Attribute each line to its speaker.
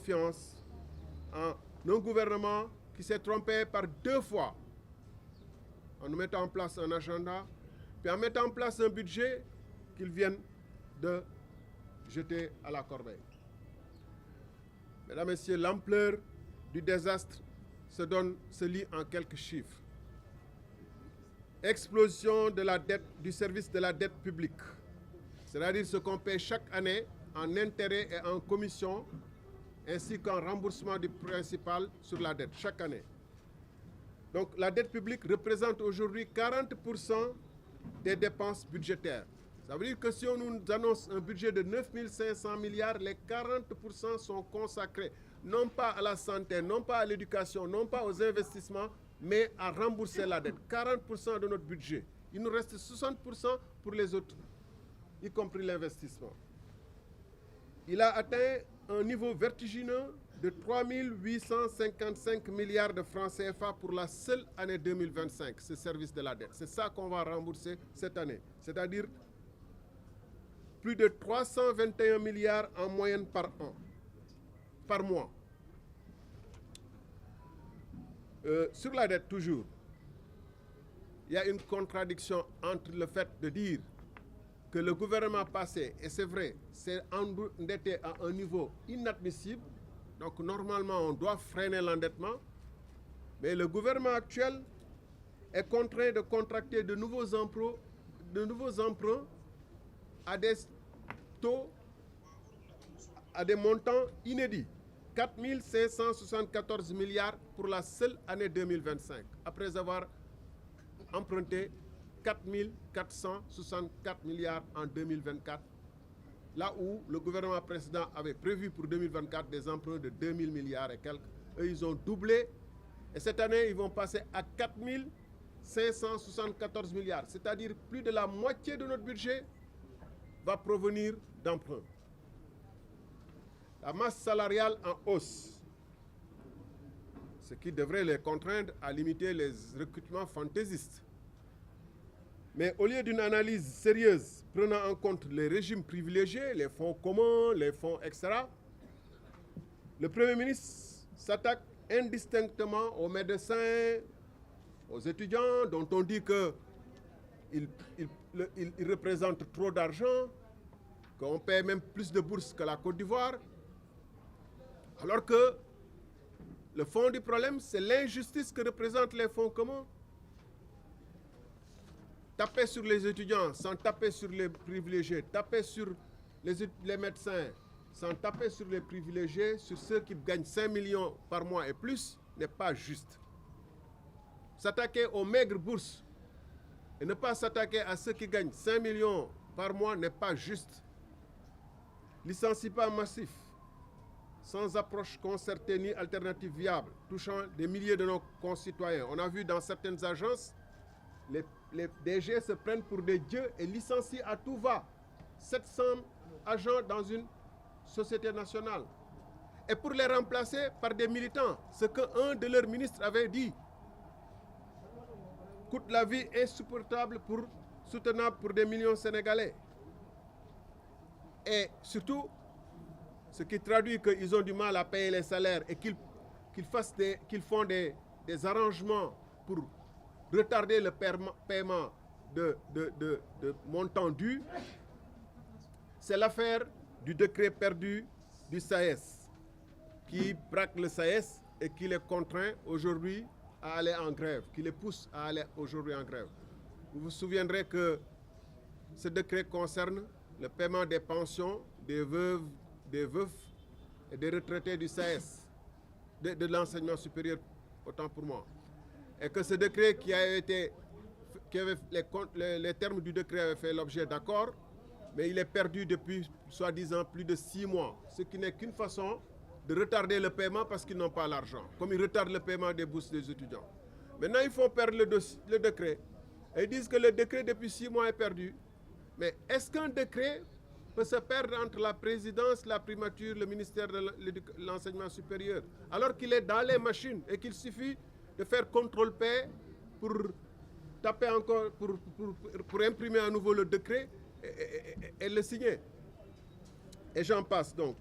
Speaker 1: confiance en un gouvernement qui s'est trompé par 2 fois en nous mettant en place un agenda, puis en mettant en place un budget qu'ils viennent de jeter à la corbeille. Mesdames, Messieurs, l'ampleur du désastre se lit en quelques chiffres. Explosion de la dette, du service de la dette publique, c'est-à-dire ce qu'on paie chaque année en intérêts et en commissions, ainsi qu'en remboursement du principal sur la dette, chaque année. Donc la dette publique représente aujourd'hui 40% des dépenses budgétaires. Ça veut dire que si on nous annonce un budget de 9 500 milliards, les 40% sont consacrés, non pas à la santé, non pas à l'éducation, non pas aux investissements, mais à rembourser la dette. 40% de notre budget. Il nous reste 60% pour les autres, y compris l'investissement. Il a atteint un niveau vertigineux de 3 855 milliards de francs CFA pour la seule année 2025, ce service de la dette. C'est ça qu'on va rembourser cette année. C'est-à-dire plus de 321 milliards en moyenne par an, par mois. Sur la dette, toujours, il y a une contradiction entre le fait de dire que le gouvernement passé, et c'est vrai, s'est endetté à un niveau inadmissible. Donc normalement, on doit freiner l'endettement. Mais le gouvernement actuel est contraint de contracter de nouveaux emprunts à des taux, à des montants inédits. 4 574 milliards pour la seule année 2025, après avoir emprunté 4 464 milliards en 2024, là où le gouvernement précédent avait prévu pour 2024 des emprunts de 2 000 milliards et quelques. Eux, ils ont doublé. Et cette année, ils vont passer à 4 574 milliards. C'est-à-dire plus de la moitié de notre budget va provenir d'emprunts. La masse salariale en hausse, ce qui devrait les contraindre à limiter les recrutements fantaisistes. Mais au lieu d'une analyse sérieuse prenant en compte les régimes privilégiés, les fonds communs, les fonds, etc., le Premier ministre s'attaque indistinctement aux médecins, aux étudiants, dont on dit qu'ils représentent trop d'argent, qu'on paie même plus de bourses que la Côte d'Ivoire, alors que le fond du problème, c'est l'injustice que représentent les fonds communs. Taper sur les étudiants sans taper sur les privilégiés, taper sur les médecins sans taper sur les privilégiés, sur ceux qui gagnent 5 millions par mois et plus, n'est pas juste. S'attaquer aux maigres bourses et ne pas s'attaquer à ceux qui gagnent 5 millions par mois n'est pas juste. Licenciement massif, sans approche concertée ni alternative viable, touchant des milliers de nos concitoyens. On a vu dans certaines agences, les DG se prennent pour des dieux et licencient à tout va 700 agents dans une société nationale. Et pour les remplacer par des militants, ce qu'un de leurs ministres avait dit, coûte la vie insupportable soutenable pour des millions de Sénégalais. Et surtout, ce qui traduit qu'ils ont du mal à payer les salaires et qu'ils font des arrangements pour retarder le paiement de montants dus, c'est l'affaire du décret perdu du SAES, qui braque le SAES et qui les contraint aujourd'hui à aller en grève, qui les pousse à aller aujourd'hui en grève. Vous vous souviendrez que ce décret concerne le paiement des pensions des veufs et des retraités du SAES, de l'enseignement supérieur, autant pour moi. Et que ce décret les termes du décret avaient fait l'objet d'accord, mais il est perdu depuis, soi-disant, plus de 6 mois, ce qui n'est qu'une façon de retarder le paiement parce qu'ils n'ont pas l'argent, comme ils retardent le paiement des bourses des étudiants. Maintenant, ils font perdre le décret. Et ils disent que le décret, depuis 6 mois, est perdu. Mais est-ce qu'un décret peut se perdre entre la présidence, la primature, le ministère de l'enseignement supérieur, alors qu'il est dans les machines et qu'il suffit de faire contrôle-P pour taper encore, pour imprimer à nouveau le décret et le signer. Et j'en passe donc.